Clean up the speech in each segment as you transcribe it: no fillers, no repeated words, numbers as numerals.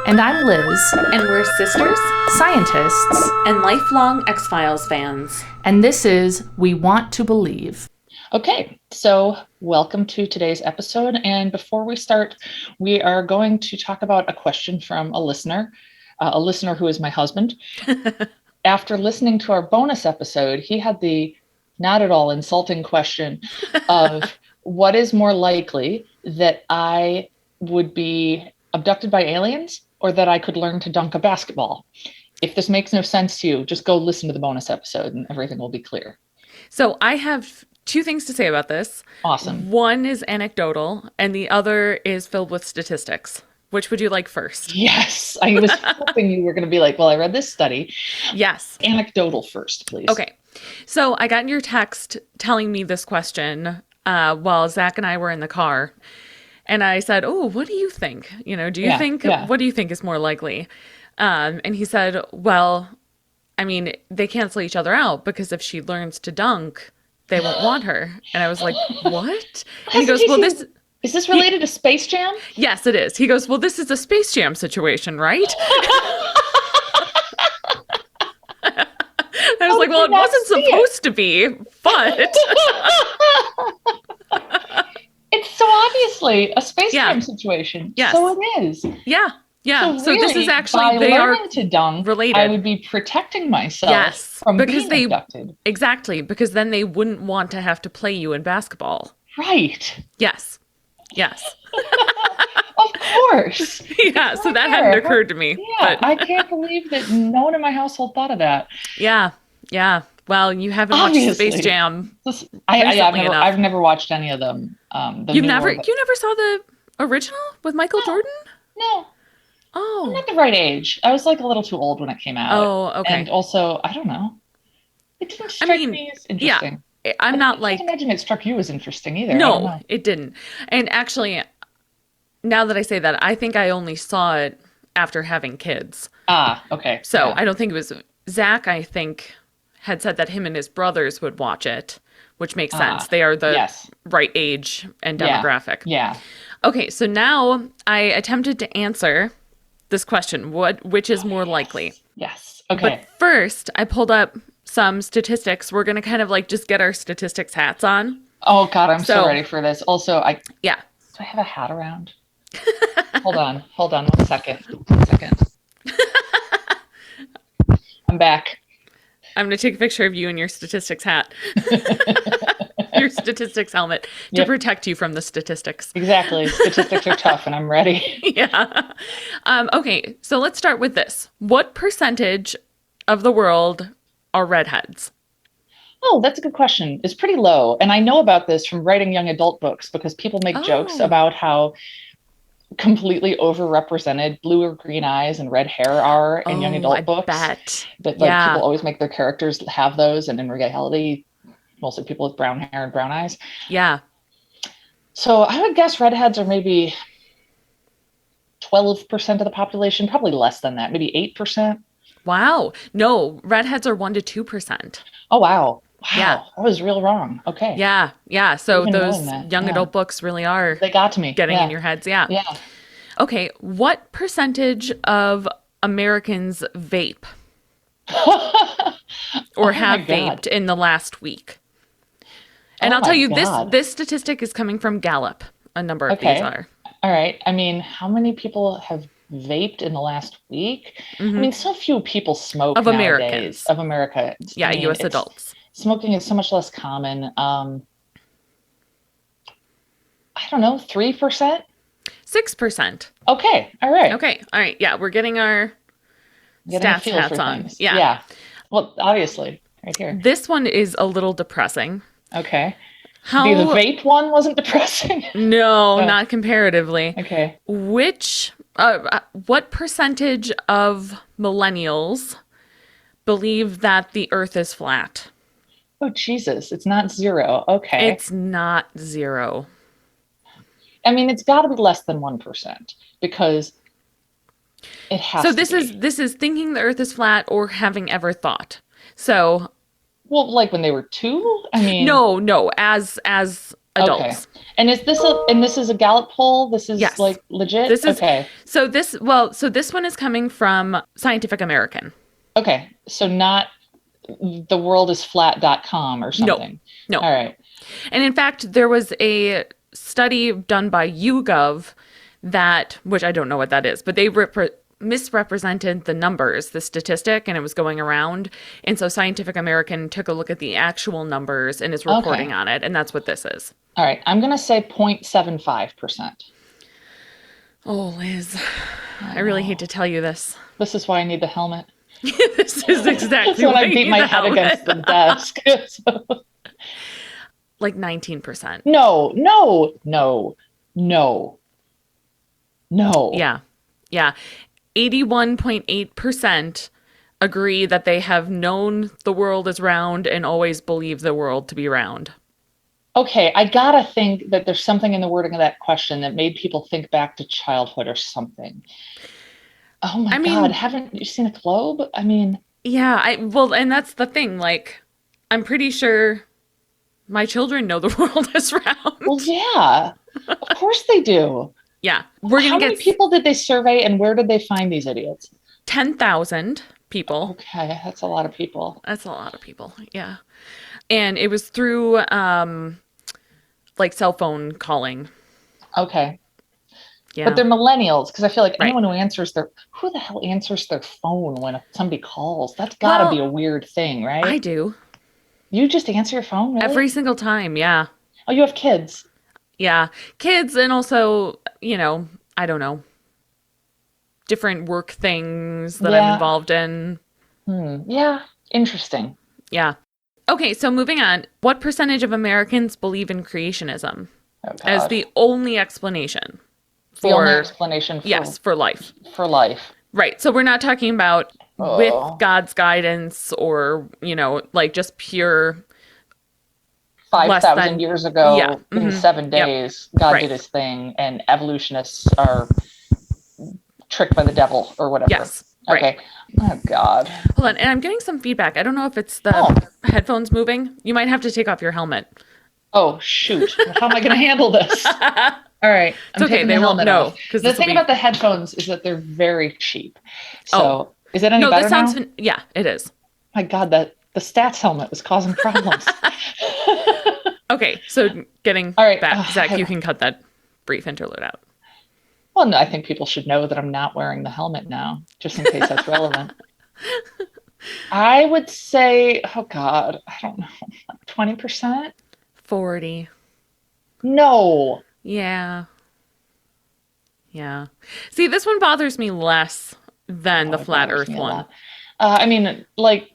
And I'm Liz, And we're sisters scientists, and lifelong X-Files fans. and this is We Want to Believe. Okay, so welcome to today's episode. And before we start, we are going to talk about a question from a listener who is my husband. After listening to our bonus episode, he had the not at all insulting question of what is more likely, that I would be abducted by aliens or that I could learn to dunk a basketball? If this makes no sense to you, just go listen to the bonus episode and everything will be clear. So I have two things to say about this. Awesome. One is anecdotal and the other is filled with statistics. Which would you like first? Yes, I was hoping you were going to be like, well, I read this study. Yes. Anecdotal first, please. Okay. So I got your text telling me this question while Zach and I were in the car. And I said, oh, what do you think? What do you think is more likely? And he said, well, I mean, they cancel each other out because if she learns to dunk, they won't want her. And I was like, what? And he goes, well, Is this related to Space Jam? Yes, it is. He goes, well, this is a Space Jam situation, right? I was like, well, it wasn't supposed to be, but... It's so obviously a Space Jam situation. Yes. So it is. Yeah. So This is actually, by they are learning to dunk, related. I would be protecting myself from being abducted. Exactly, because then they wouldn't want to have to play you in basketball. Right. Yes. Of course. Yeah, so that hadn't occurred to me. Yeah, but... I can't believe that no one in my household thought of that. Yeah. Well, you haven't Obviously. watched Space Jam. I've never watched any of them. You never saw the original with Michael Jordan? No. Oh. I'm not the right age. I was like a little too old when it came out. Oh, okay. And also, I don't know. It didn't strike me as interesting. Yeah, I can't imagine it struck you as interesting either. No, it didn't. And actually, now that I say that, I think I only saw it after having kids. Ah, okay. So I don't think it was Zach, I think, had said that him and his brothers would watch it, which makes sense. They are the right age and demographic. Yeah. Okay, so now I attempted to answer this question, which is more likely? Yes. Okay. But first, I pulled up some statistics. We're going to kind of like just get our statistics hats on. Oh God, I'm so ready for this. Also, do I have a hat around? Hold on. 1 second. I'm back. I'm going to take a picture of you in your statistics hat. Your statistics helmet to protect you from the statistics. Exactly. Statistics are tough and I'm ready. Yeah. Okay, so let's start with this. What percentage of the world are redheads? Oh, that's a good question. It's pretty low. And I know about this from writing young adult books because people make jokes about how completely overrepresented blue or green eyes and red hair are in young adult books. Bet. That people always make their characters have those, and in reality, mostly people with brown hair and brown eyes. Yeah. So I would guess redheads are maybe 12% of the population, probably less than that, maybe 8%. Wow. No, redheads are 1% to 2%. Oh, wow. Yeah. I was real wrong. Okay. Yeah. So Even those young adult books really are. They got to me. Getting in your heads. Yeah. Yeah. Okay. What percentage of Americans vape or have vaped in the last week? And I'll tell you, this statistic is coming from Gallup. A number of these are. All right. I mean, how many people have vaped in the last week? Mm-hmm. I mean, so few people smoke nowadays. Of America. Yeah, U.S. adults. Smoking is so much less common. I don't know, 3%? 6%. Okay. All right. Yeah, we're getting our stats hats on. Things. Yeah. Well, obviously, right here. This one is a little depressing. Okay. The vape one wasn't depressing? No, not comparatively. Okay. What percentage of millennials believe that the Earth is flat? Oh, Jesus. It's not 0. Okay. It's not 0. I mean, it's got to be less than 1% because it has to be. So this is thinking the Earth is flat or having ever thought. So... Well, like when they were 2? I mean... No, as adults. Okay. And this is a Gallup poll? This is Yes. like legit? This is okay. So this one is coming from Scientific American. Okay. So not theworldisflat.com or something. No. All right. And in fact, there was a study done by YouGov which I don't know what that is, but they misrepresented the numbers, the statistic, and it was going around. And so Scientific American took a look at the actual numbers and is reporting on it. And that's what this is. All right. I'm going to say 0.75%. Oh, Liz, I really hate to tell you this. This is why I need the helmet. This is exactly when why I beat my head against the desk. Like 19%. No. Yeah. 81.8% agree that they have known the world is round and always believe the world to be round. Okay, I gotta think that there's something in the wording of that question that made people think back to childhood or something. Oh my God, haven't you seen a globe? I mean... Yeah, and that's the thing, like, I'm pretty sure my children know the world is round. Well, yeah, of course they do. Yeah. How many people did they survey and where did they find these idiots? 10,000 people. Okay, that's a lot of people. That's a lot of people, yeah. And it was through, like, cell phone calling. Okay. Yeah. But they're millennials, because I feel like anyone who who the hell answers their phone when somebody calls? That's gotta be a weird thing, right? I do. You just answer your phone, really? Every single time, yeah. Oh, you have kids? Yeah. Kids, and also, I don't know, different work things that I'm involved in. Yeah. Interesting. Yeah. Okay, so moving on. What percentage of Americans believe in creationism as the only explanation? The only explanation for life. For life. Right. So we're not talking about with God's guidance or, like just pure 5,000 years ago in 7 days, God did his thing and evolutionists are tricked by the devil or whatever. Yes. Okay. Right. Oh, God. Hold on. And I'm getting some feedback. I don't know if it's the headphones moving. You might have to take off your helmet. Oh, shoot. How am I going to handle this? All right. It's okay. They won't know. The thing about the headphones is that they're very cheap. So is it any better this sounds now? Yeah, it is. My God, the stats helmet was causing problems. Okay, so getting back. Zach, you can cut that brief interlude out. Well, no, I think people should know that I'm not wearing the helmet now, just in case that's relevant. I would say, oh God, I don't know, 20%? 40. No. Yeah. See, this one bothers me less than the flat Earth one. I mean, like,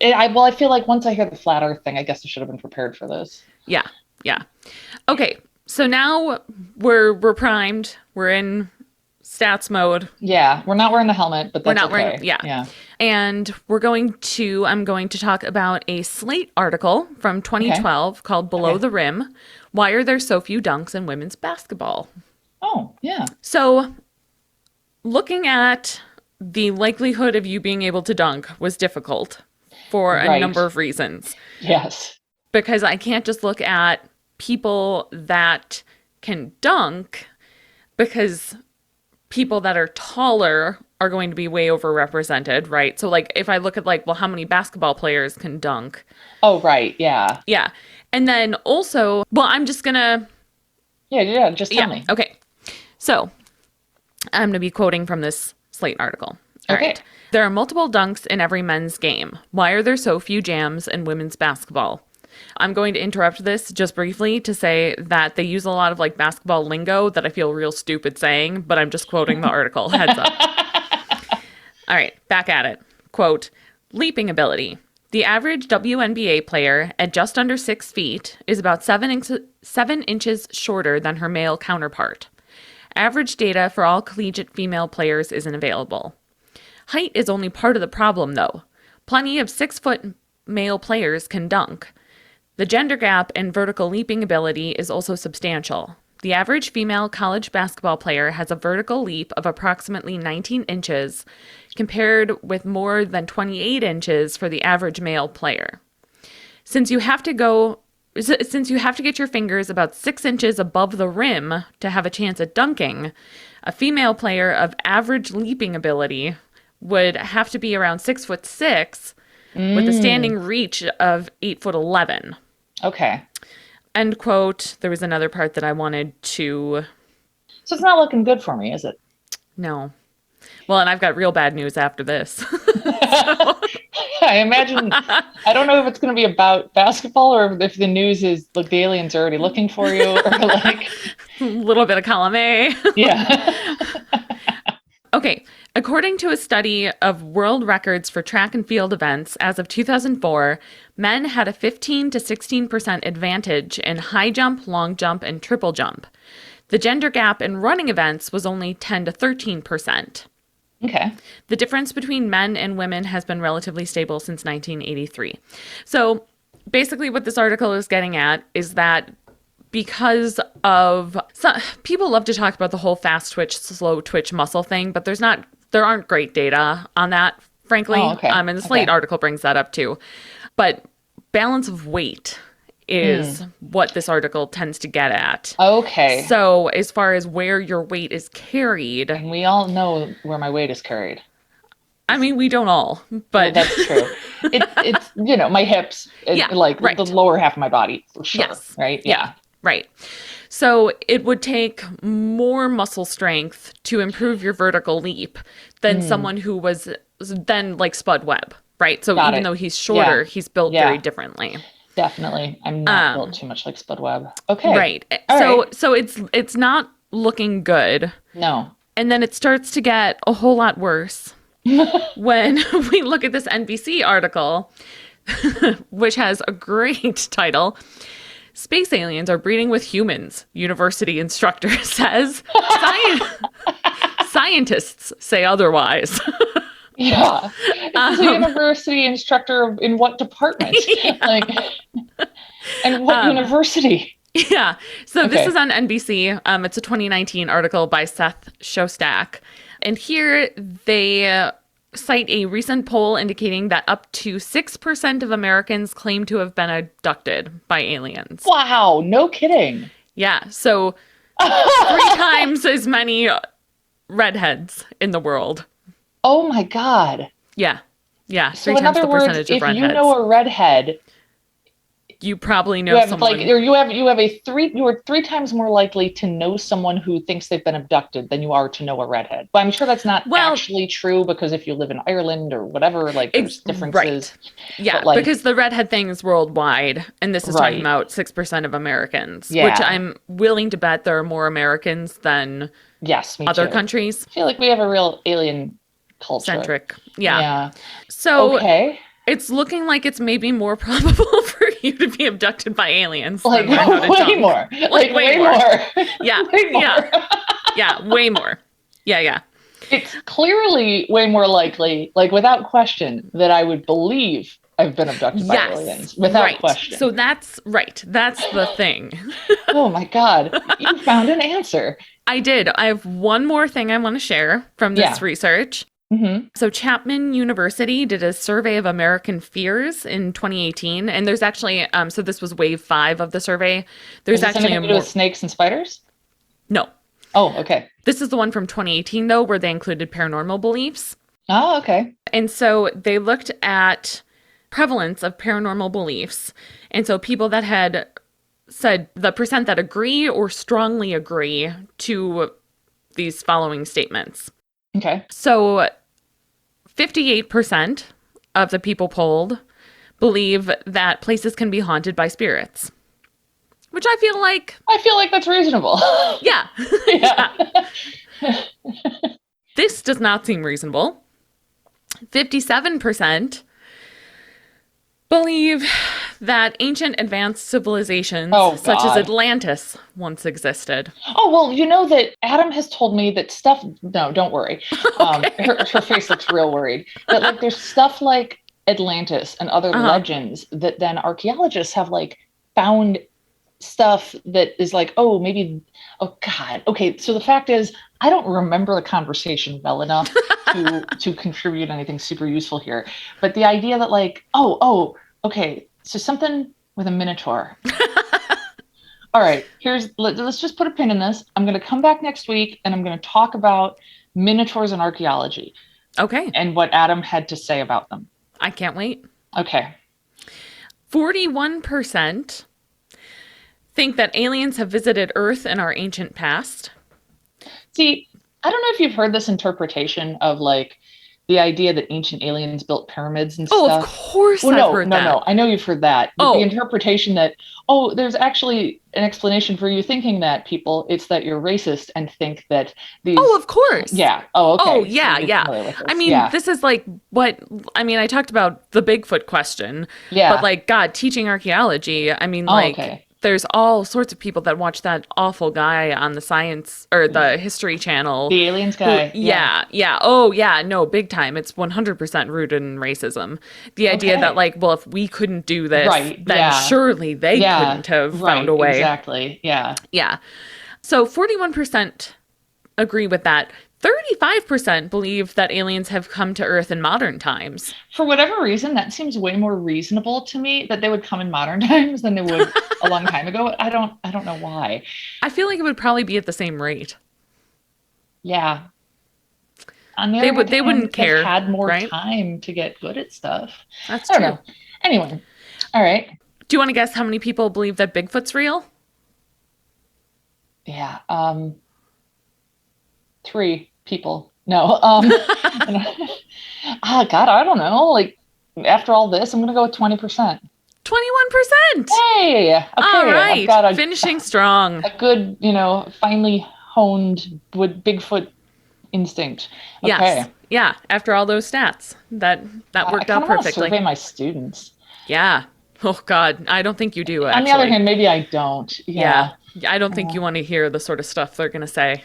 I feel like once I hear the flat Earth thing, I guess I should have been prepared for this. Yeah. Okay, so now we're primed. We're in stats mode. Yeah, we're not wearing the helmet, but that's we're not wearing. Yeah. And I'm going to talk about a Slate article from 2012 called "Below the Rim: Why Are There So Few Dunks in Women's Basketball?" Oh, yeah. So, looking at the likelihood of you being able to dunk was difficult for a number of reasons. Yes. Because I can't just look at people that can dunk, because people that are taller are going to be way overrepresented, right? So, like, if I look at, like, well, how many basketball players can dunk? Oh, right. Yeah. Yeah. And then also, well, I'm just going to... Yeah, just tell me. Okay. So, I'm going to be quoting from this Slate article. All right. There are multiple dunks in every men's game. Why are there so few jams in women's basketball? I'm going to interrupt this just briefly to say that they use a lot of like basketball lingo that I feel real stupid saying, but I'm just quoting the article. Heads up. All right, back at it. Quote, leaping ability. The average WNBA player at just under 6 feet is about 7 inches shorter than her male counterpart. Average data for all collegiate female players isn't available. Height is only part of the problem, though. Plenty of 6-foot male players can dunk. The gender gap in vertical leaping ability is also substantial. The average female college basketball player has a vertical leap of approximately 19 inches, compared with more than 28 inches for the average male player. Since you have to since you have to get your fingers about 6 inches above the rim to have a chance at dunking, a female player of average leaping ability would have to be around 6'6" with a standing reach of 8'11". Okay. End quote. There was another part that I wanted to... So it's not looking good for me, is it? No. Well, and I've got real bad news after this. I imagine, I don't know if it's going to be about basketball or if the news is like the aliens are already looking for you or like... A little bit of column A. Yeah. Okay. According to a study of world records for track and field events as of 2004, men had a 15 to 16% advantage in high jump, long jump, and triple jump. The gender gap in running events was only 10 to 13%. Okay. The difference between men and women has been relatively stable since 1983. So basically what this article is getting at is that because of... people love to talk about the whole fast twitch, slow twitch muscle thing, but there aren't great data on that, frankly. Oh, okay. And the Slate article brings that up too. But balance of weight is what this article tends to get at. Okay. So as far as where your weight is carried... And we all know where my weight is carried. I mean, we don't all, but... Well, that's true. It's, my hips, right. The lower half of my body, for sure. Yes. Right? Yeah. Right. So it would take more muscle strength to improve your vertical leap than someone who was then like Spud Webb, right? So even though he's shorter, he's built very differently. Definitely. I'm not built too much like Spud Webb. Okay. Right. All right. So it's not looking good. No. And then it starts to get a whole lot worse when we look at this NBC article, which has a great title. Space aliens are breeding with humans, university instructor says. Scientists say otherwise. Yeah. It's a university instructor in what department? And what university? Yeah. So this is on NBC. It's a 2019 article by Seth Shostak. And here they cite a recent poll indicating that up to 6% of Americans claim to have been abducted by aliens. Wow, no kidding. Yeah, so 3 times as many redheads in the world. Oh my God. Yeah. Yeah, so 3 times the percentage of redheads. If you know a redhead, you probably know someone. You are 3 times more likely to know someone who thinks they've been abducted than you are to know a redhead. But I'm sure that's not actually true because if you live in Ireland or whatever, there's differences. Right. Yeah, because the redhead thing is worldwide, and this is talking about 6% of Americans, which I'm willing to bet there are more Americans than other countries. I feel like we have a real alien culture. Centric. Yeah. So it's looking like it's maybe more probable for you to be abducted by aliens. Way more. Way more. Yeah. Way more. Yeah, way more. Yeah. It's clearly way more likely, without question, that I would believe I've been abducted by aliens. Without question. So that's right. That's the thing. Oh my God. You found an answer. I did. I have one more thing I want to share from this research. Mm-hmm. So Chapman University did a survey of American fears in 2018, and there's actually so this was wave 5 of the survey. There's actually anything to do with snakes and spiders? No. Oh, okay. This is the one from 2018 though, where they included paranormal beliefs. Oh, okay. And so they looked at prevalence of paranormal beliefs, and so people that had said the percent that agree or strongly agree to these following statements. Okay. So 58% of the people polled believe that places can be haunted by spirits, which I feel like that's reasonable. Yeah. Yeah. This does not seem reasonable. 57% believe that ancient advanced civilizations such as Atlantis once existed. Oh, well, you know that Adam has told me that stuff... No, don't worry. Her face looks real worried. That there's stuff like Atlantis and other legends that then archaeologists have found stuff that is maybe... Oh, God. Okay, so the fact is, I don't remember the conversation well enough to contribute anything super useful here. But the idea that okay, so something with a minotaur. All right, let's just put a pin in this. I'm going to come back next week and I'm going to talk about minotaurs and archaeology. Okay. And what Adam had to say about them. I can't wait. Okay. 41% think that aliens have visited Earth in our ancient past. See, I don't know if you've heard this interpretation of like the idea that ancient aliens built pyramids and stuff. Oh, of course I've heard that. No. I know you've heard that. But the interpretation that, there's actually an explanation for you thinking that, people. It's that you're racist and think that these... Oh, of course. Yeah. Oh, okay. Oh, yeah, yeah. I mean, this is like I talked about the Bigfoot question. Yeah. But like, God, teaching archaeology, I mean, okay. There's all sorts of people that watch that awful guy on the science or the History Channel. The aliens guy. Yeah. Oh, yeah. No, big time. It's 100% rooted in racism. The idea that like, well, if we couldn't do this, then surely they couldn't have found a way. Exactly. Yeah. Yeah. So 41% agree with that. 35% believe that aliens have come to Earth in modern times. For whatever reason, that seems way more reasonable to me that they would come in modern times than they would a long time ago. I don't know why. I feel like it would probably be at the same rate. Yeah. They wouldn't care. They had more time to get good at stuff. That's true. I don't know. Anyway. All right. Do you want to guess how many people believe that Bigfoot's real? Yeah. 3 people. No. God, I don't know. Like, after all this, I'm going to go with 20%. 21%. Hey. Okay. All right. I've got finishing strong. A good, finely honed with Bigfoot instinct. Okay. Yes. Yeah. After all those stats, that worked out perfectly. I want to survey my students. Yeah. Oh God, I don't think you do. Actually. On the other hand, maybe I don't. Yeah. I don't think you want to hear the sort of stuff they're going to say.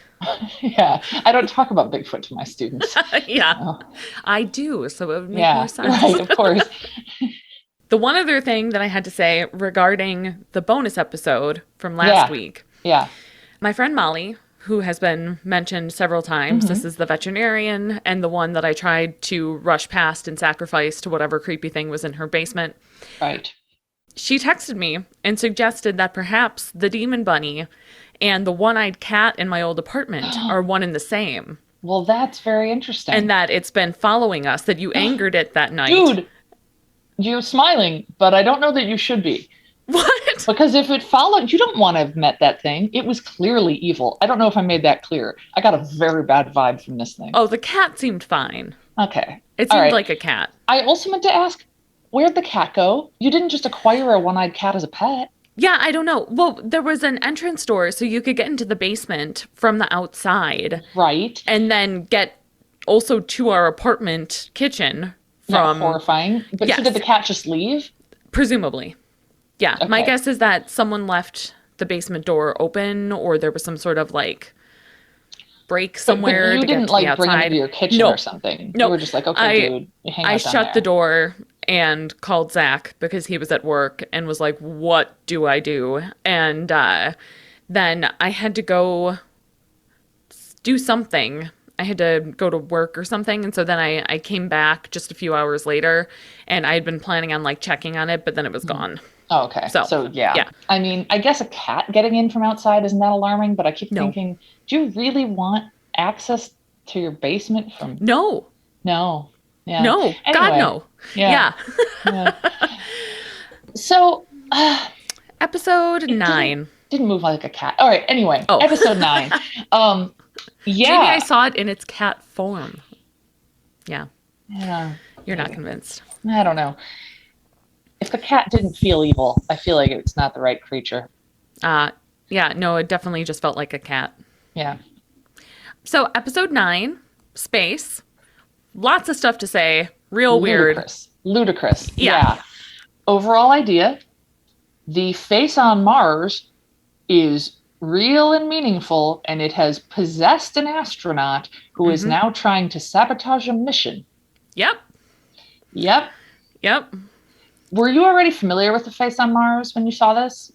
Yeah. I don't talk about Bigfoot to my students. Yeah. So. I do. So it would make more sense. Right, of course. The one other thing that I had to say regarding the bonus episode from last week. Yeah. My friend Molly, who has been mentioned several times, this is the veterinarian and the one that I tried to rush past and sacrifice to whatever creepy thing was in her basement. Right. She texted me and suggested that perhaps the demon bunny and the one-eyed cat in my old apartment are one and the same. Well, that's very interesting. And that it's been following us, that you angered it that night. Dude, you're smiling, but I don't know that you should be. What? Because if it followed, you don't want to have met that thing. It was clearly evil. I don't know if I made that clear. I got a very bad vibe from this thing. Oh, the cat seemed fine. Okay. It seemed like a cat. I also meant to ask, where'd the cat go? You didn't just acquire a one-eyed cat as a pet. Yeah, I don't know. Well, there was an entrance door, so you could get into the basement from the outside. Right. And then get also to our apartment kitchen from... Not horrifying. But so did the cat just leave? Presumably. Yeah. Okay. My guess is that someone left the basement door open, or there was some sort of break somewhere. But you didn't bring him into your kitchen or something. No. You were just like, okay, dude, you hang out I down shut there. the door and called Zach because he was at work and was like, what do I do? And then I had to go do something. I had to go to work or something. And so then I came back just a few hours later and I had been planning on checking on it, but then it was gone. Oh, okay. So yeah. I mean, I guess a cat getting in from outside isn't that alarming, but I keep thinking, do you really want access to your basement from... No. Yeah. No. Anyway, God, no. Yeah. So... episode 9. Didn't move like a cat. All right. Anyway, episode 9. Yeah. Maybe I saw it in its cat form. Yeah. Yeah. You're not convinced. I don't know. If the cat didn't feel evil, I feel like it's not the right creature. Yeah, no, it definitely just felt like a cat. Yeah. So episode 9, space. Lots of stuff to say. Real weird. Ludicrous. Yeah. Overall idea, the face on Mars is real and meaningful, and it has possessed an astronaut who is now trying to sabotage a mission. Yep. Were you already familiar with the face on Mars when you saw this?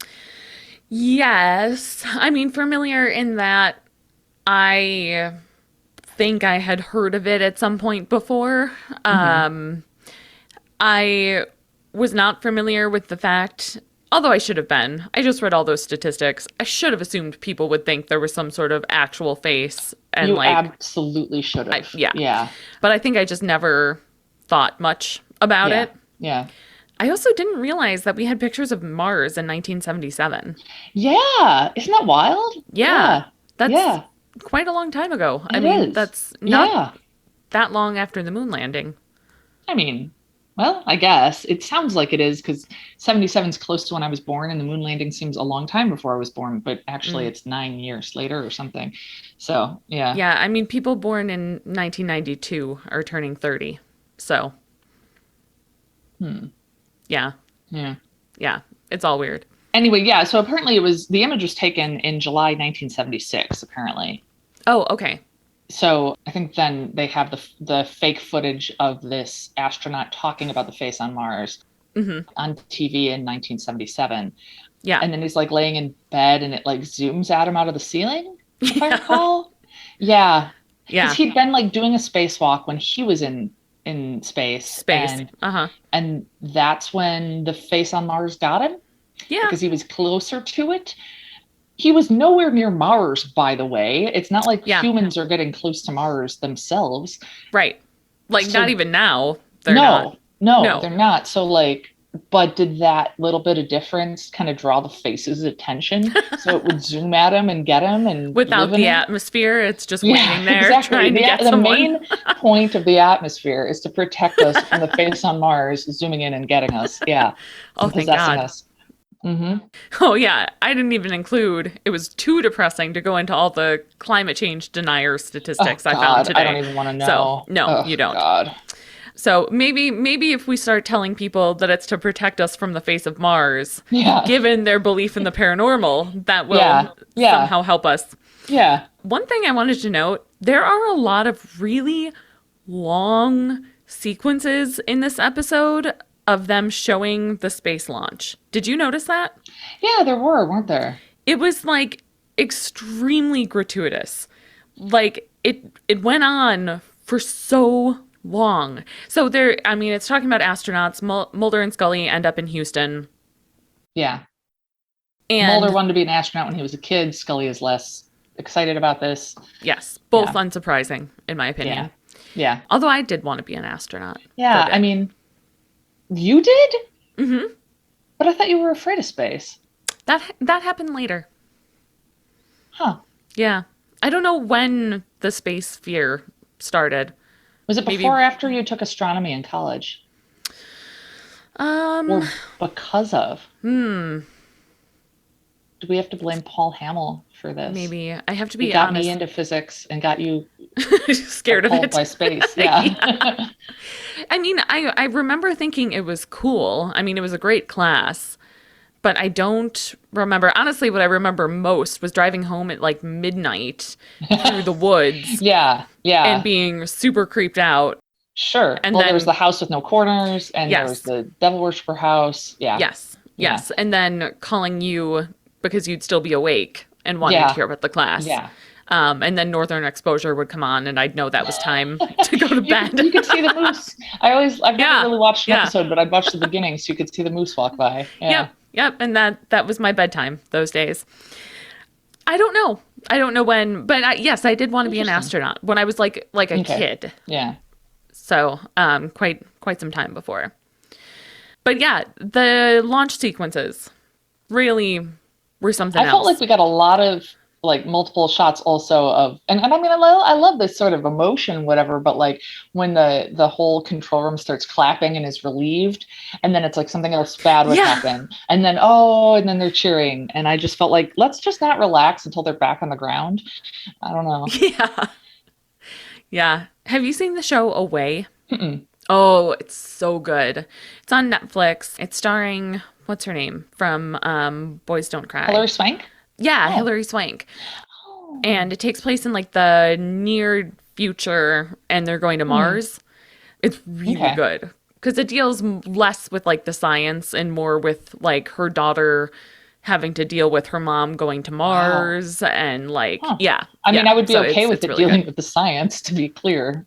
Yes. I mean, familiar in that I think I had heard of it at some point before. I was not familiar with the fact Although I should have been. I just read all those statistics. I should have assumed people would think there was some sort of actual face. And you absolutely should have. Yeah. But I think I just never thought much about it. Yeah. I also didn't realize that we had pictures of Mars in 1977. Yeah. Isn't that wild? Yeah. That's quite a long time ago. That's not that long after the moon landing. I mean, well, I guess. It sounds like it is because 77 is close to when I was born, and the moon landing seems a long time before I was born, but actually it's 9 years later or something. So, yeah. Yeah, I mean, people born in 1992 are turning 30. So, yeah. Yeah, it's all weird. Anyway, yeah, so apparently the image was taken in July 1976, apparently. Oh, okay. So I think then they have the fake footage of this astronaut talking about the face on Mars on TV in 1977. Yeah. And then he's like laying in bed and it like zooms at him out of the ceiling, if I recall. Yeah. Yeah. Because he'd been like doing a spacewalk when he was in space. And that's when the face on Mars got him. Yeah. Because he was closer to it. He was nowhere near Mars, by the way. It's not like humans are getting close to Mars themselves. Right. Like, so, not even now. They're not. No, they're not. So, like, but did that little bit of difference kind of draw the face's attention? So it would zoom at him and get him? And without the atmosphere, it's just waiting there trying to get someone. The main point of the atmosphere is to protect us from the face on Mars, zooming in and getting us. Yeah. Oh, thank God. Us. Mm-hmm. Oh, yeah. I didn't even include, it was too depressing to go into all the climate change denier statistics I found today. I don't even want to know. So, no, you don't. God. So maybe if we start telling people that it's to protect us from the face of Mars, given their belief in the paranormal, that will somehow help us. Yeah. One thing I wanted to note, there are a lot of really long sequences in this episode of them showing the space launch. Did you notice that? Yeah, there were, weren't there? It was like extremely gratuitous. Like it went on for so long. So it's talking about astronauts. Mulder and Scully end up in Houston. Yeah. And Mulder wanted to be an astronaut when he was a kid. Scully is less excited about this. Yes. Both unsurprising, in my opinion. Yeah. Although I did want to be an astronaut. Yeah, I mean, you did? Mm-hmm. But I thought you were afraid of space. That happened later. Huh. Yeah. I don't know when the space fear started. Was it before or after you took astronomy in college? Or because of? Do we have to blame Paul Hamill for this? Maybe. I have to be honest. honest. Me into physics and got you scared of it by space. Yeah. I mean, I remember thinking it was cool. I mean, it was a great class. But I don't remember. Honestly, what I remember most was driving home at like midnight through the woods. Yeah. And being super creeped out. Sure. And then there was the house with no corners, and there was the devil worshiper house. Yeah. Yes. And then calling you because you'd still be awake and wanting to hear about the class. Yeah. And then Northern Exposure would come on, and I'd know that was time to go to bed. You could see the moose. I've never really watched an episode, but I'd watched the beginning, so you could see the moose walk by. Yeah. Yep. And that was my bedtime those days. I don't know when, but yes, I did want to be an astronaut when I was like a kid. Yeah. So, quite some time before. But yeah, the launch sequences really were something else. I felt like we got a lot of like multiple shots also of, and I mean, I love this sort of emotion, whatever, but like when the whole control room starts clapping and is relieved, and then it's like something else bad would happen. And then, and then they're cheering. And I just felt like, let's just not relax until they're back on the ground. I don't know. Yeah. Have you seen the show Away? Mm-mm. Oh, it's so good. It's on Netflix. It's starring, what's her name from Boys Don't Cry? Hilary Swank? Yeah, Hilary Swank. And it takes place in like the near future, and they're going to Mars. It's really good because it deals less with like the science and more with like her daughter having to deal with her mom going to Mars and like, I mean, I would be okay with it really dealing with the science, to be clear.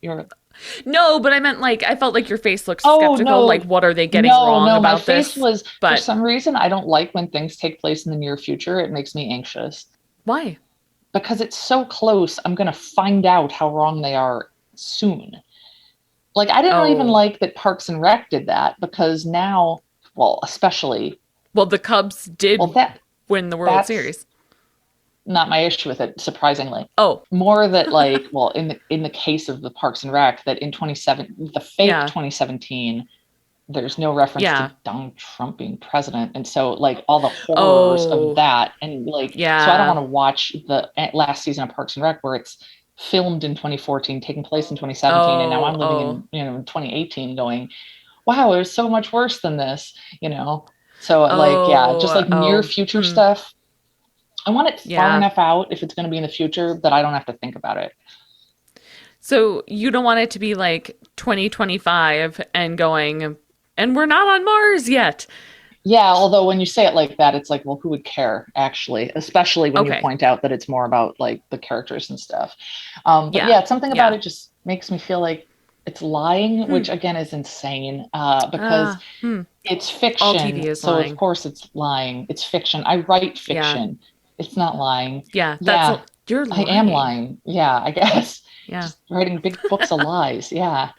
No, but I meant like I felt like your face looked Oh, skeptical. no. Like, what are they getting No, wrong no, my about face this? was, for But some reason, I don't like when things take place in the near future. It makes me anxious why? because it's so close. I'm going to find out how wrong they are soon. Like, I didn't even Oh, like that Parks and Rec did that because now, well, especially, well, the Cubs well, did win the World that's Series. not my issue with it, surprisingly. Oh, More that, like, well, in the case of the Parks and Rec, that in 27 the fake yeah, 2017, there's no reference yeah. to Donald Trump being president, and so like all the horrors of Oh, that, and like, so I don't want yeah. to watch the last season of Parks and Rec where it's filmed in 2014, taking place in 2017, and now I'm Oh, living oh, in 2018, going, wow, it was so much worse than this, you know. So like, yeah, just oh, like near oh. future stuff. I want it far Yeah. enough out if it's going to be in the future that I don't have to think about it. So you don't want it to be like 2025 and going, and we're not on Mars yet. Yeah, although when you say it like that, it's like, well, who would care actually? Especially when you Okay. point out that it's more about like the characters and stuff. But Yeah. yeah, something about Yeah. it just makes me feel like it's lying, Hmm. which again is insane because Ah. Hmm. it's All TV fiction. is So of lying. course it's lying. It's fiction. I write Yeah. fiction. It's not lying. Yeah. Yeah, You're I am lying. lying. Yeah, I guess. Yeah. Just writing big books of lies. Yeah.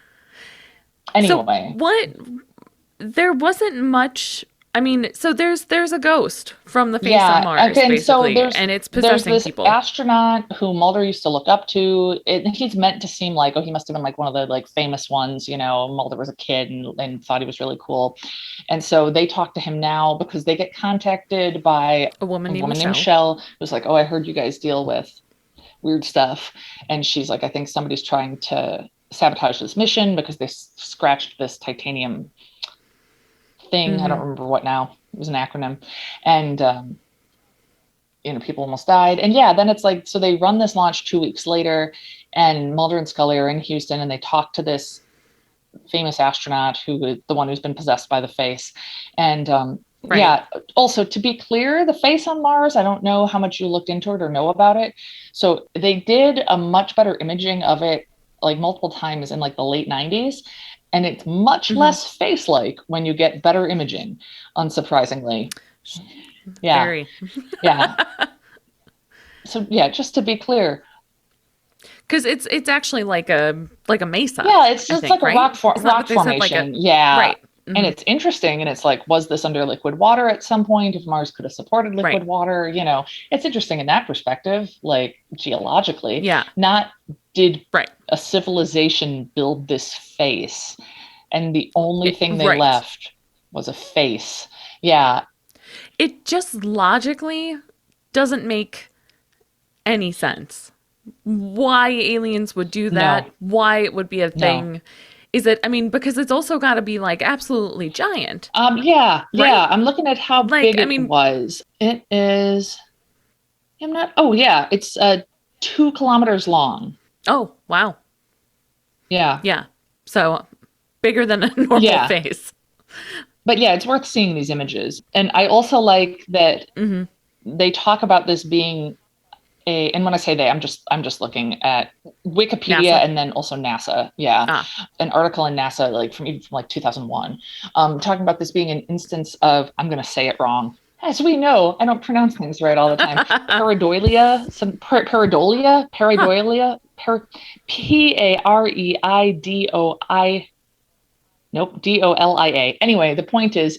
So Anyway, what there wasn't much. I mean, so there's a ghost from the face on yeah, Mars, and so basically, there's and it's there's possessing this people. astronaut who Mulder used to look up to. He's meant to seem like, oh, he must have been like one of the like famous ones, you know. Mulder was a kid and thought he was really cool, and so they talk to him now because they get contacted by A woman a named woman named Michelle. Michelle, who's like, oh, I heard you guys deal with weird stuff, and she's like, I think somebody's trying to sabotage this mission because they scratched this titanium thing. I don't Mm-hmm. remember what now. It was an acronym, and people almost died. And yeah, then it's like, so they run this launch 2 weeks later, and Mulder and Scully are in Houston, and they talk to this famous astronaut the one who's been possessed by the face. And Right. yeah, also to be clear, the face on Mars, I don't know how much you looked into it or know about it. So they did a much better imaging of it like multiple times in like the late 90s. And it's much Mm-hmm. less face like when you get better imaging, unsurprisingly. Yeah. Very. Yeah. So yeah, just to be clear, Because it's actually like a mesa, yeah, it's I just think, like a right? Isn't that rock what they said? Like a formation. Yeah. right. And Hmm. it's interesting, and it's like, was this under liquid water at some point? If Mars could have supported liquid Right. water, it's interesting in that perspective, like geologically. Yeah. Not did Right. a civilization build this face, and the only thing they Right. left was a face. Yeah, It just logically doesn't make any sense. Why aliens would do that? no, Why it would be a no. thing? Is it? I mean, because it's also got to be like absolutely giant, Yeah, right? yeah. I'm looking at how Like, big I it mean, was. It is. I'm not. Oh, yeah. It's 2 kilometers long. oh wow, Yeah. yeah. So bigger than a normal Yeah. face. But yeah, it's worth seeing these images. And I also like that Hmm. they talk about this being and when I say they, I'm just looking at Wikipedia NASA. and then also NASA. Yeah. Ah, An article in NASA, like from like 2001, talking about this being an instance of, I'm going to say it wrong. As we know, I don't pronounce things right all the time. Pareidolia, huh. Pareidoi. Nope, Dolia. Anyway, the point is,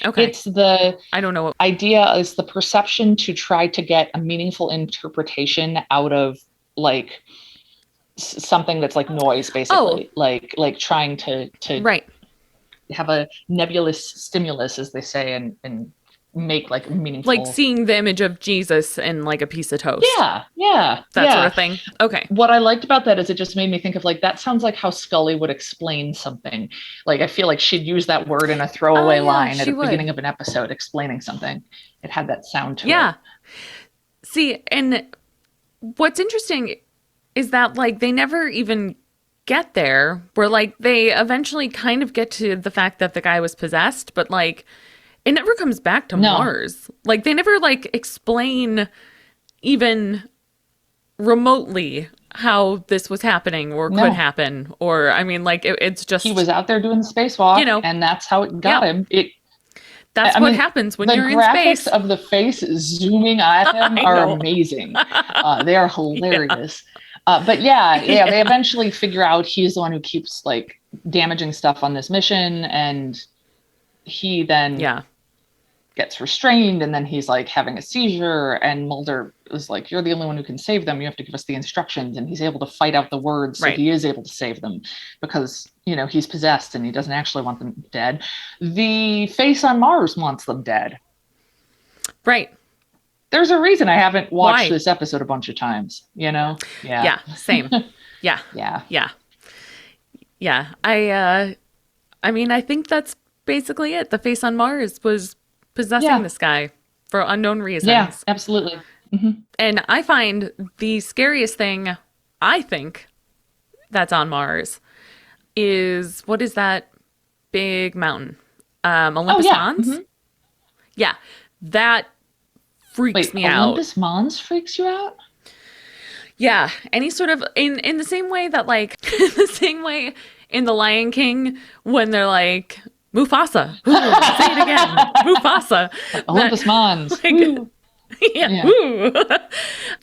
Okay. it's the I don't know what. idea is the perception to try to get a meaningful interpretation out of like something that's like noise, Oh, basically, like trying to right. have a nebulous stimulus, as they say, and make like Like meaningful. seeing the image of Jesus in like a piece of toast. Yeah, yeah, That sort yeah. of thing. Okay. What I liked about that is it just made me think of like, that sounds like how Scully would explain something. Like I feel like she'd use that word in a Oh throwaway yeah, line at she the beginning would. of an episode explaining something. It had that sound to it. Yeah. See, and what's interesting is that like they never even get there. Where like they eventually kind of get to the fact that the guy was possessed, but like it never comes back to No, Mars. Like they never like explain even remotely how this was happening or No. could happen. Or, I mean, like, it's just... He was out there doing the spacewalk, you know, and that's how it got him. That's what happens when you're in space. The graphics of the face zooming at him are amazing. They are hilarious. But yeah, they eventually figure out he's the one who keeps like damaging stuff on this mission, and he then gets restrained, and then he's like having a seizure, and Mulder is like, "You're the only one who can save them. You have to give us the instructions." And he's able to fight out the words, so he is able to save them because, you know, he's possessed and he doesn't actually want them dead. The face on Mars wants them dead. Right. There's a reason I haven't watched this episode a bunch of times, you know? Yeah, same. Yeah. I mean, I think that's basically it. The face on Mars was possessing this guy for unknown reasons. Yeah, absolutely. Mm-hmm. And I find the scariest thing, I think, that's on Mars is, what is that big mountain? Olympus Mons? Mm-hmm. Yeah, that freaks me out. Olympus Mons freaks you out? Yeah, any sort of, in the same way that, like, the same way in The Lion King when they're like, Mufasa. Ooh, say it again. Mufasa. Olympus Mons. Like, Ooh.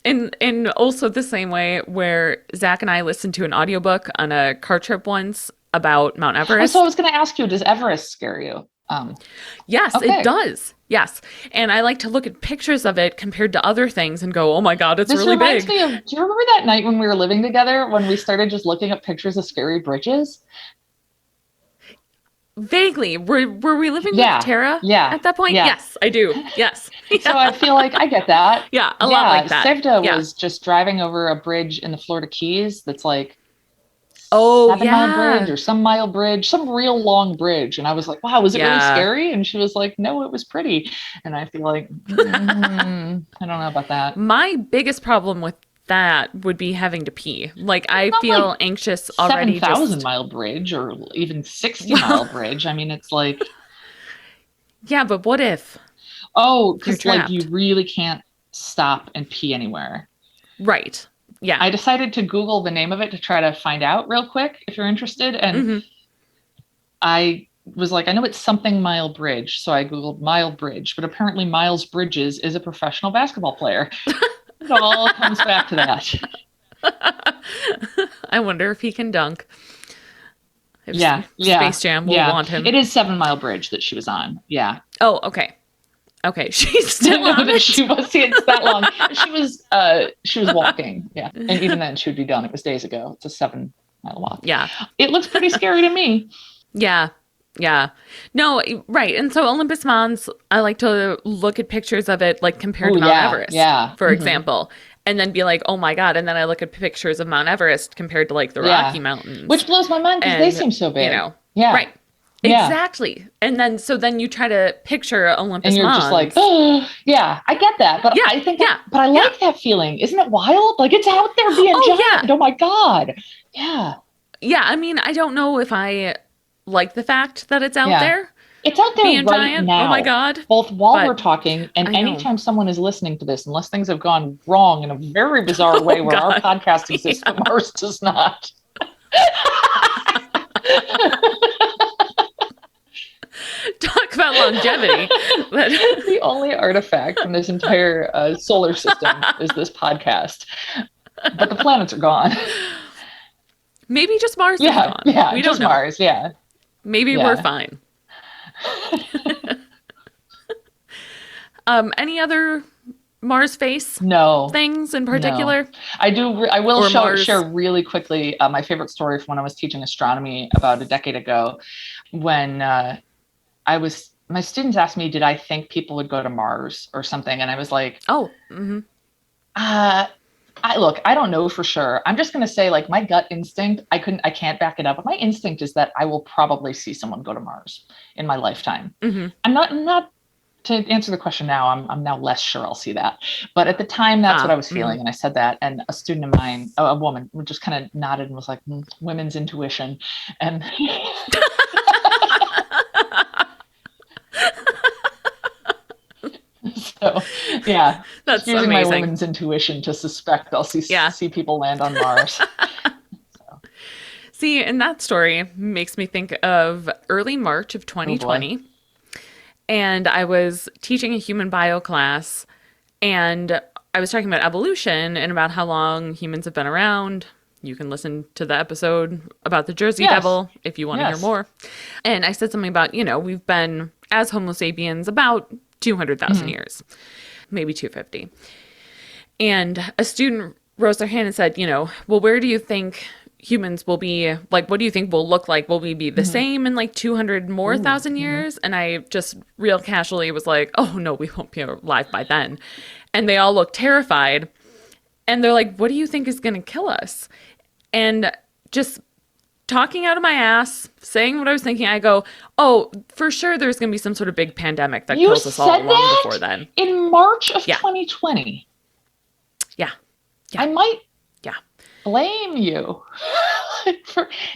And also the same way where Zach and I listened to an audiobook on a car trip once about Mount Everest. So I was going to ask you, does Everest scare you? Yes, it does. Yes. And I like to look at pictures of it compared to other things and go, oh my God, it's really big. This reminds me of, do you remember that night when we were living together when we started just looking up pictures of scary bridges? Vaguely. Were we living with Tara at that point? Yeah. Yes, I do. Yes. So I feel like I get that. Yeah, a lot like that. Sevda was just driving over a bridge in the Florida Keys that's like 7-mile bridge or some mile bridge, some real long bridge. And I was like, wow, was it really scary? And she was like, no, it was pretty. And I feel like, I don't know about that. My biggest problem with that would be having to pee. Like, I feel like anxious already. 7,000-mile bridge or even 60-mile bridge. I mean, it's like... Yeah, but what if? Oh, because like you really can't stop and pee anywhere. Right. Yeah. I decided to Google the name of it to try to find out real quick if you're interested. And I was like, I know it's something Mile Bridge. So I Googled Mile Bridge, but apparently Miles Bridges is a professional basketball player. It all comes back to that. I wonder if he can dunk. If Space Jam will want him. It is 7-Mile Bridge that she was on. Yeah. Oh, okay. Okay, she's still on it. She was. See, it's that long. She was walking. Yeah, and even then, she would be done. It was days ago. It's a 7-mile walk. Yeah, it looks pretty scary to me. Yeah. No, right. And so Olympus Mons, I like to look at pictures of it, like compared to Mount Everest, for example, and then be like, oh my God. And then I look at pictures of Mount Everest compared to like the Rocky Mountains, which blows my mind because they seem so big. You know, right. Exactly. And then you try to picture Olympus Mons. And you're just like, oh, yeah, I get that. But I think, but I like that feeling. Isn't it wild? Like it's out there being giant. Oh my God. Yeah. Yeah. I mean, I don't know if I like the fact that it's out there. It's out there being right giant. now. Oh my God. Both while we're talking and anytime someone is listening to this, unless things have gone wrong in a very bizarre way where our podcast exists, but Mars does not. Talk about longevity. The only artifact in this entire solar system is this podcast. But the planets are gone. Maybe just Mars is gone. Yeah, we just don't know. Mars, yeah. Maybe we're fine. Any other Mars face things in particular? No. I will share really quickly my favorite story from when I was teaching astronomy about a decade ago when my students asked me, did I think people would go to Mars or something? And I was like, I don't know for sure. I'm just going to say like my gut instinct, I can't back it up. But my instinct is that I will probably see someone go to Mars in my lifetime. Mm-hmm. I'm not to answer the question now. I'm now less sure I'll see that. But at the time, that's what I was feeling. And I said that, and a student of mine, a woman, just kind of nodded and was like, women's intuition. And Yeah. That's just using amazing. my woman's intuition to suspect I'll see people land on Mars. See, and that story makes me think of early March of 2020. And I was teaching a human bio class, and I was talking about evolution and about how long humans have been around. You can listen to the episode about the Jersey Devil if you want to hear more. And I said something about, we've been, as Homo sapiens, about 200,000 years, maybe 250. And a student rose their hand and said, well, where do you think humans will be, like, what do you think we'll look like? Will we be the same in like 200 more thousand years? And I just real casually was like, oh no, we won't be alive by then. And they all looked terrified. And they're like, what do you think is going to kill us? And just talking out of my ass, saying what I was thinking, I go, oh, for sure there's going to be some sort of big pandemic that kills us all long before then. In March of 2020. Yeah. I might blame you.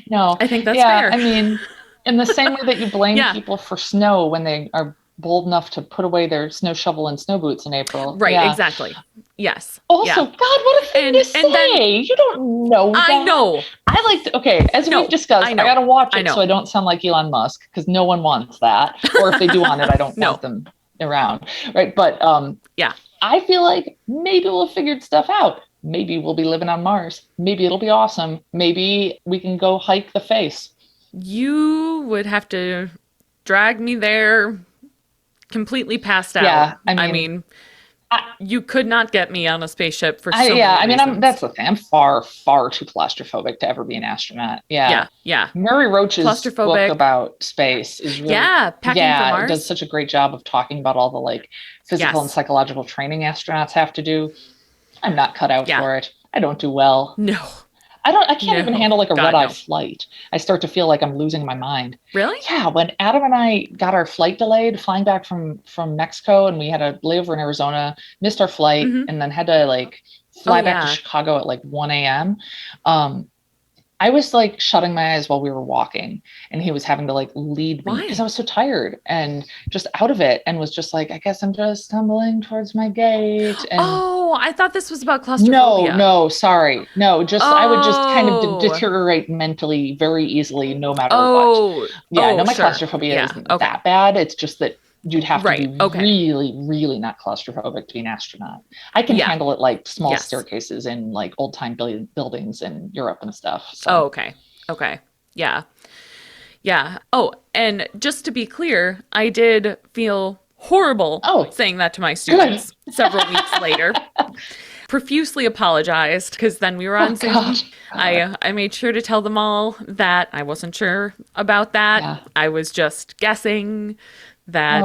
No. I think that's fair. I mean, in the same way that you blame people for snow when they are bold enough to put away their snow shovel and snow boots in April. Right, exactly. Yes. Also, God, what a thing to say. Then, you don't know that. I know. I like to, as we've discussed, I got to watch it so I don't sound like Elon Musk, because no one wants that. Or if they do want it, I don't want them around. Right. But I feel like maybe we'll have figured stuff out. Maybe we'll be living on Mars. Maybe it'll be awesome. Maybe we can go hike the face. You would have to drag me there completely passed out. Yeah, I mean, you could not get me on a spaceship for so many reasons. That's the thing. I'm far, far too claustrophobic to ever be an astronaut. Yeah. Murray Roach's book about space is really... Packing for Mars. It does such a great job of talking about all the like physical and psychological training astronauts have to do. I'm not cut out for it. I don't do well. No. I can't even handle like a red-eye flight. I start to feel like I'm losing my mind. Really? Yeah. When Adam and I got our flight delayed, flying back from Mexico, and we had a layover in Arizona, missed our flight, and then had to like fly back to Chicago at like 1 a.m. I was like shutting my eyes while we were walking, and he was having to like lead me because I was so tired and just out of it, and was just like, I guess I'm just stumbling towards my gate. And I thought this was about claustrophobia. No, sorry. No, just I would just kind of deteriorate mentally very easily no matter what. Yeah, no, my claustrophobia isn't that bad. It's just that you'd have to be really, really not claustrophobic to be an astronaut. I can handle it like small staircases in like old time buildings in Europe and stuff. So. Okay. Yeah. Oh, and just to be clear, I did feel horrible saying that to my students several weeks later. Profusely apologized, because then we were on Zoom. I made sure to tell them all that I wasn't sure about that. Yeah. I was just guessing that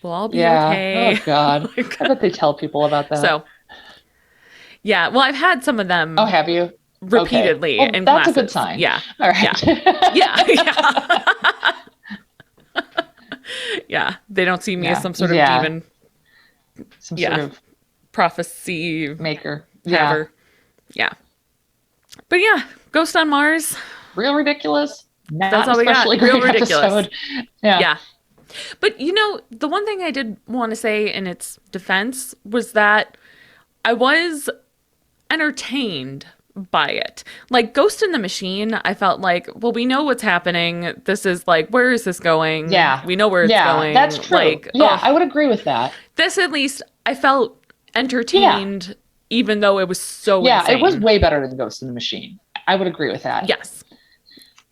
we'll all be okay. Oh, God. I bet they tell people about that. So, well, I've had some of them. Oh, have you? Repeatedly in that's classes. A good sign. Yeah. All right. Yeah. They don't see me as some sort of demon. Some sort of prophecy maker. Yeah. But Ghost on Mars. Real ridiculous. That's all we got. Real ridiculous. Episode. Yeah. But the one thing I did want to say in its defense was that I was entertained by it. Like Ghost in the Machine, I felt like, well, we know what's happening. This is like, where is this going? Yeah. We know where it's going. That's true. Like, I would agree with that. This, at least, I felt entertained, even though it was so insane. It was way better than Ghost in the Machine. I would agree with that.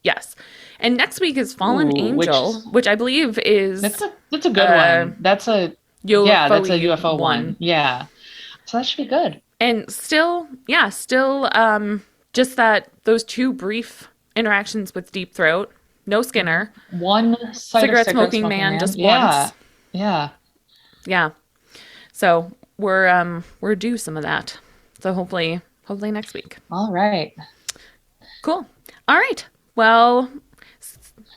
Yes. And next week is Fallen Angel, which I believe is... That's a good one. That's a UFO that's a UFO one. Yeah. So that should be good. And still, just those two brief interactions with Deep Throat. No Skinner. One cigarette smoking man just once. Yeah. So we're due some of that. So hopefully next week. All right. Cool. All right. Well,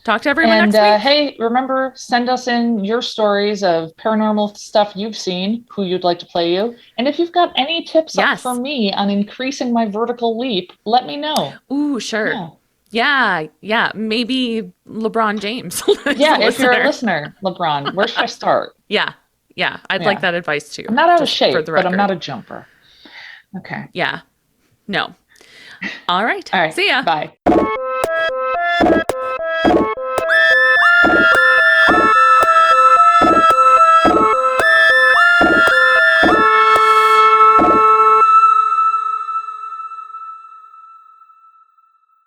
talk to everyone next week. And hey, remember, send us in your stories of paranormal stuff you've seen, who you'd like to play you. And if you've got any tips up for me on increasing my vertical leap, let me know. Ooh, sure. Yeah. Maybe LeBron James. If you're a listener, LeBron, where should I start? Yeah. Yeah, I'd like that advice too. I'm not out of shape, but I'm not a jumper. Okay. Yeah. No. All right. All right. See ya. Bye.